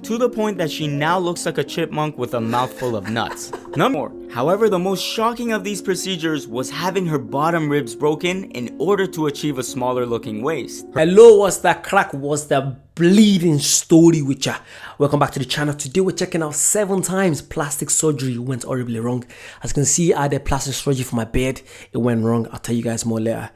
to the point that she now looks like a chipmunk with a mouthful of nuts. Number 4. However, the most shocking of these procedures was having her bottom ribs broken in order to achieve a smaller looking waist. Hello, what's that crack? What's the bleeding story with ya? Welcome back to the channel. Today we're checking out 7 times plastic surgery went horribly wrong. As you can see, I had plastic surgery for my bed. It went wrong. I'll tell you guys more later.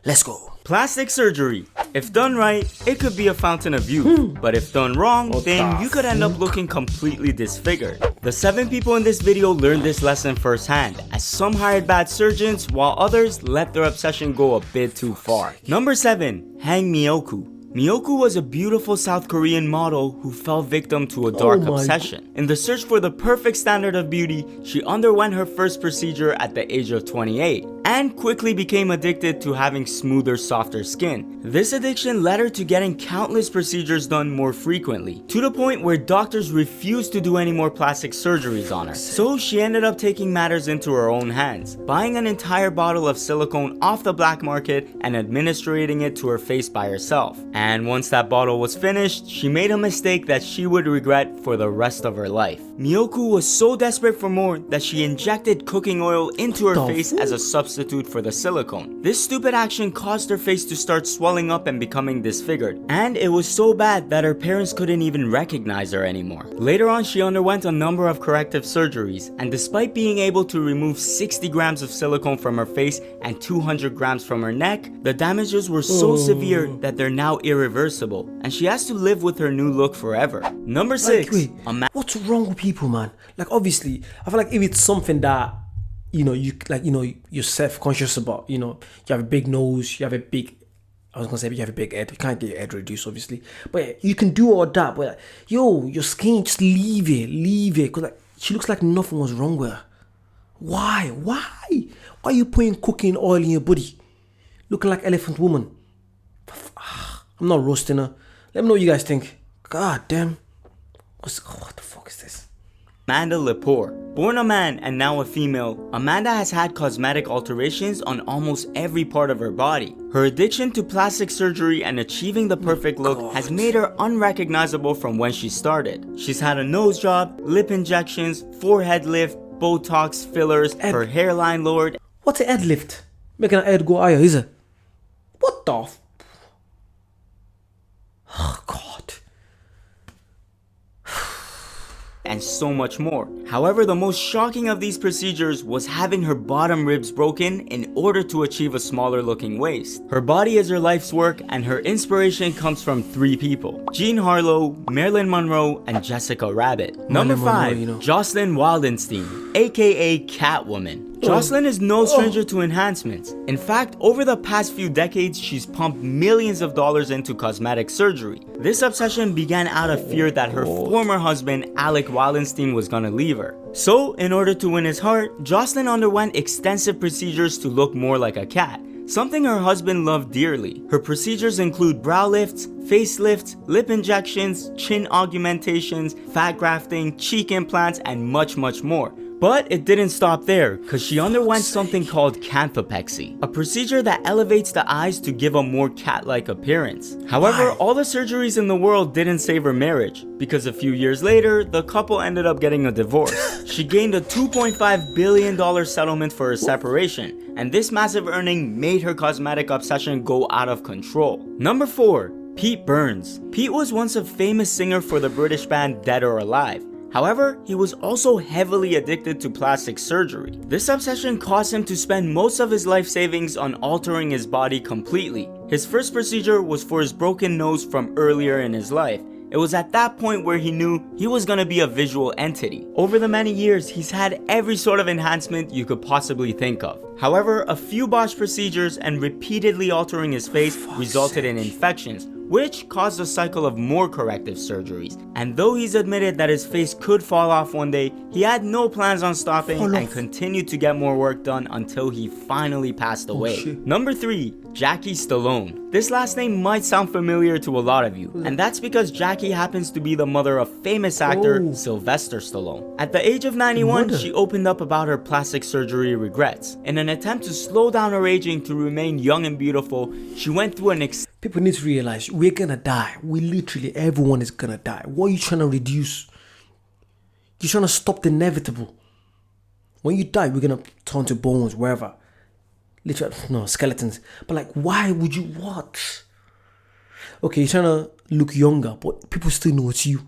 Let's go. Plastic surgery. If done right, it could be a fountain of youth. But if done wrong, then you could end up looking completely disfigured. The 7 people in this video learned this lesson firsthand, as some hired bad surgeons while others let their obsession go a bit too far. Number 7. Hang Myoku. Myoku was a beautiful South Korean model who fell victim to a dark obsession. In the search for the perfect standard of beauty, she underwent her first procedure at the age of 28 and quickly became addicted to having smoother, softer skin. This addiction led her to getting countless procedures done more frequently, to the point where doctors refused to do any more plastic surgeries on her. So she ended up taking matters into her own hands, buying an entire bottle of silicone off the black market and administrating it to her face by herself. And once that bottle was finished, she made a mistake that she would regret for the rest of her life. Myoku was so desperate for more that she injected cooking oil into her face as a substitute for the silicone. This stupid action caused her face to start swelling up and becoming disfigured, and it was so bad that her parents couldn't even recognize her anymore. Later on, she underwent a number of corrective surgeries, and despite being able to remove 60 grams of silicone from her face and 200 grams from her neck, the damages were so severe that they're now irreversible, and she has to live with her new look forever. Number 6. What's wrong with people, man? Like, obviously, I feel like if it's something that you're self-conscious about, you have a big nose, you have a big, I was gonna say you have a big head. You can't get your head reduced, obviously, but you can do all that. But your skin, just leave it, cause she looks like nothing was wrong with her. Why are you putting cooking oil in your body, looking like Elephant Woman? I'm not roasting her. Let me know what you guys think. God damn. What the fuck is this? Amanda Lepore. Born a man and now a female, Amanda has had cosmetic alterations on almost every part of her body. Her addiction to plastic surgery and achieving the perfect look has made her unrecognizable from when she started. She's had a nose job, lip injections, forehead lift, Botox, fillers, her hairline lowered. What's a head lift? Making an head go higher, is it? What the f... Oh, God. And so much more. However, the most shocking of these procedures was having her bottom ribs broken in order to achieve a smaller looking waist. Her body is her life's work, and her inspiration comes from 3 people: Jean Harlow, Marilyn Monroe, and Jessica Rabbit. Number 5. Jocelyn Wildenstein, aka Catwoman. Jocelyn is no stranger to enhancements. In fact, over the past few decades, she's pumped millions of dollars into cosmetic surgery. This obsession began out of fear that her former husband, Alec Wildenstein, was gonna leave her. So, in order to win his heart, Jocelyn underwent extensive procedures to look more like a cat, something her husband loved dearly. Her procedures include brow lifts, facelifts, lip injections, chin augmentations, fat grafting, cheek implants, and much more. But it didn't stop there, cause she underwent something called canthopexy, a procedure that elevates the eyes to give a more cat-like appearance. However, all the surgeries in the world didn't save her marriage, because a few years later, the couple ended up getting a divorce. She gained a $2.5 billion settlement for her separation, and this massive earning made her cosmetic obsession go out of control. Number 4. Pete Burns. Pete was once a famous singer for the British band Dead or Alive. However, he was also heavily addicted to plastic surgery. This obsession caused him to spend most of his life savings on altering his body completely. His first procedure was for his broken nose from earlier in his life. It was at that point where he knew he was gonna be a visual entity. Over the many years, he's had every sort of enhancement you could possibly think of. However, a few botched procedures and repeatedly altering his face resulted in infections, which caused a cycle of more corrective surgeries. And though he's admitted that his face could fall off one day, he had no plans on stopping and continued to get more work done until he finally passed away. Number 3. Jackie Stallone. This last name might sound familiar to a lot of you, and that's because Jackie happens to be the mother of famous actor Sylvester Stallone. At the age of 91, she opened up about her plastic surgery regrets. In an attempt to slow down her aging to remain young and beautiful, she went through an People need to realize we're gonna die. Everyone is gonna die. What are you trying to reduce? You're trying to stop the inevitable. When you die, we're gonna turn to bones, wherever. Literally, no, skeletons. But like, why would you what? Okay, you're trying to look younger, but people still know it's you.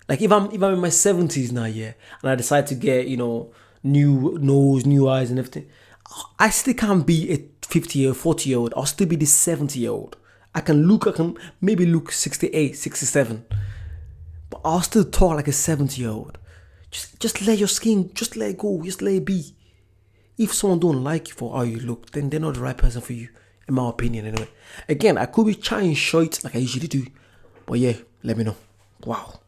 Like if I'm in my 70s now, yeah, and I decide to get, new nose, new eyes and everything, I still can't be a 50-year, 40-year-old. I'll still be the 70-year-old. I can maybe look 68, 67. But I'll still talk like a 70-year-old. Just let your skin, just let it go, just let it be. If someone don't like you for how you look, then they're not the right person for you, in my opinion anyway. Again, I could be trying short like I usually do, but yeah, let me know. Wow.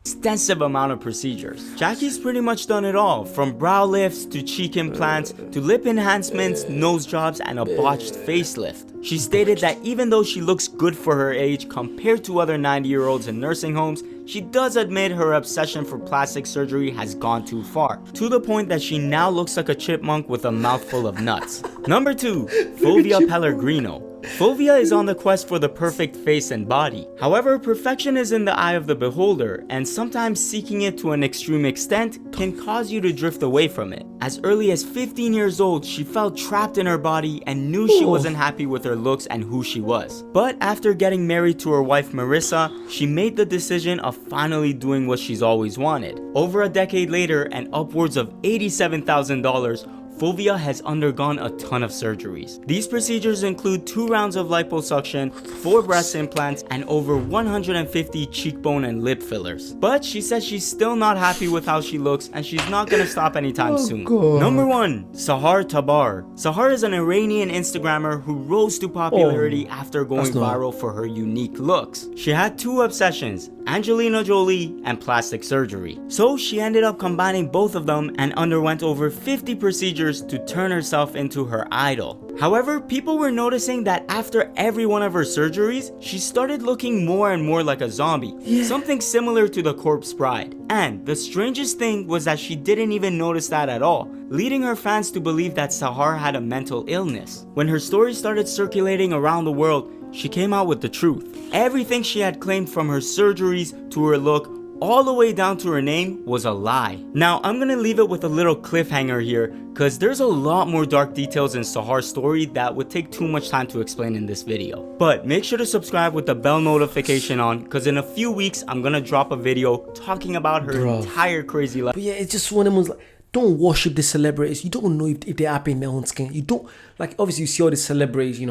Extensive amount of procedures. Jackie's pretty much done it all, from brow lifts to cheek implants to lip enhancements, nose jobs, and a botched facelift. She stated that even though she looks good for her age compared to other 90-year-olds in nursing homes, she does admit her obsession for plastic surgery has gone too far, to the point that she now looks like a chipmunk with a mouthful of nuts. Number 2, Fulvia Pellegrino. Fulvia is on the quest for the perfect face and body. However, perfection is in the eye of the beholder, and sometimes seeking it to an extreme extent can cause you to drift away from it. As early as 15 years old, she felt trapped in her body and knew she wasn't happy with her looks and who she was. But after getting married to her wife Marissa, she made the decision of finally doing what she's always wanted. Over a decade later and upwards of $87,000, Fulvia has undergone a ton of surgeries. These procedures include 2 rounds of liposuction, 4 breast implants, and over 150 cheekbone and lip fillers. But she says she's still not happy with how she looks and she's not gonna stop anytime soon. God. Number 1, Sahar Tabar. Sahar is an Iranian Instagrammer who rose to popularity after going viral for her unique looks. She had 2 obsessions: Angelina Jolie and plastic surgery. So she ended up combining both of them and underwent over 50 procedures to turn herself into her idol. However, people were noticing that after every one of her surgeries, she started looking more and more like a zombie, something similar to the corpse bride. And the strangest thing was that she didn't even notice that at all, leading her fans to believe that Sahar had a mental illness. When her story started circulating around the world, she came out with the truth. Everything she had claimed, from her surgeries to her look, all the way down to her name, was a lie. Now, I'm gonna leave it with a little cliffhanger here, cause there's a lot more dark details in Sahar's story that would take too much time to explain in this video. But make sure to subscribe with the bell notification on, cause in a few weeks, I'm gonna drop a video talking about her entire crazy life. But yeah, it's just one of those, like, don't worship the celebrities. You don't know if they're happy in their own skin. You don't, like, obviously you see all the celebrities,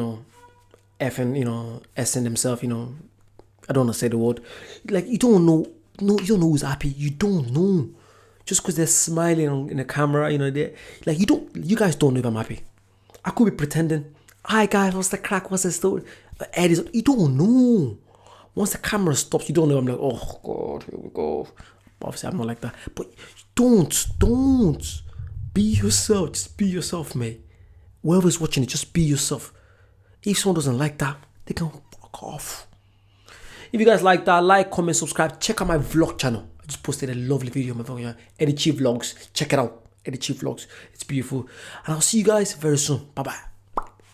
S-ing themselves, I don't want to say the word. Like, you don't know who's happy. You don't know. Just because they're smiling in the camera, you guys don't know if I'm happy. I could be pretending. Hi guys, what's the crack? What's the story? You don't know. Once the camera stops, you don't know. I'm like, oh God, here we go. Obviously, I'm not like that. But don't. Be yourself. Just be yourself, mate. Whoever's watching it, just be yourself. If someone doesn't like that, they can fuck off. If you guys like that, like, comment, subscribe. Check out my vlog channel. I just posted a lovely video on my vlog, Eddie Chi Vlogs. Check it out, Eddie Chi Vlogs. It's beautiful. And I'll see you guys very soon. Bye-bye.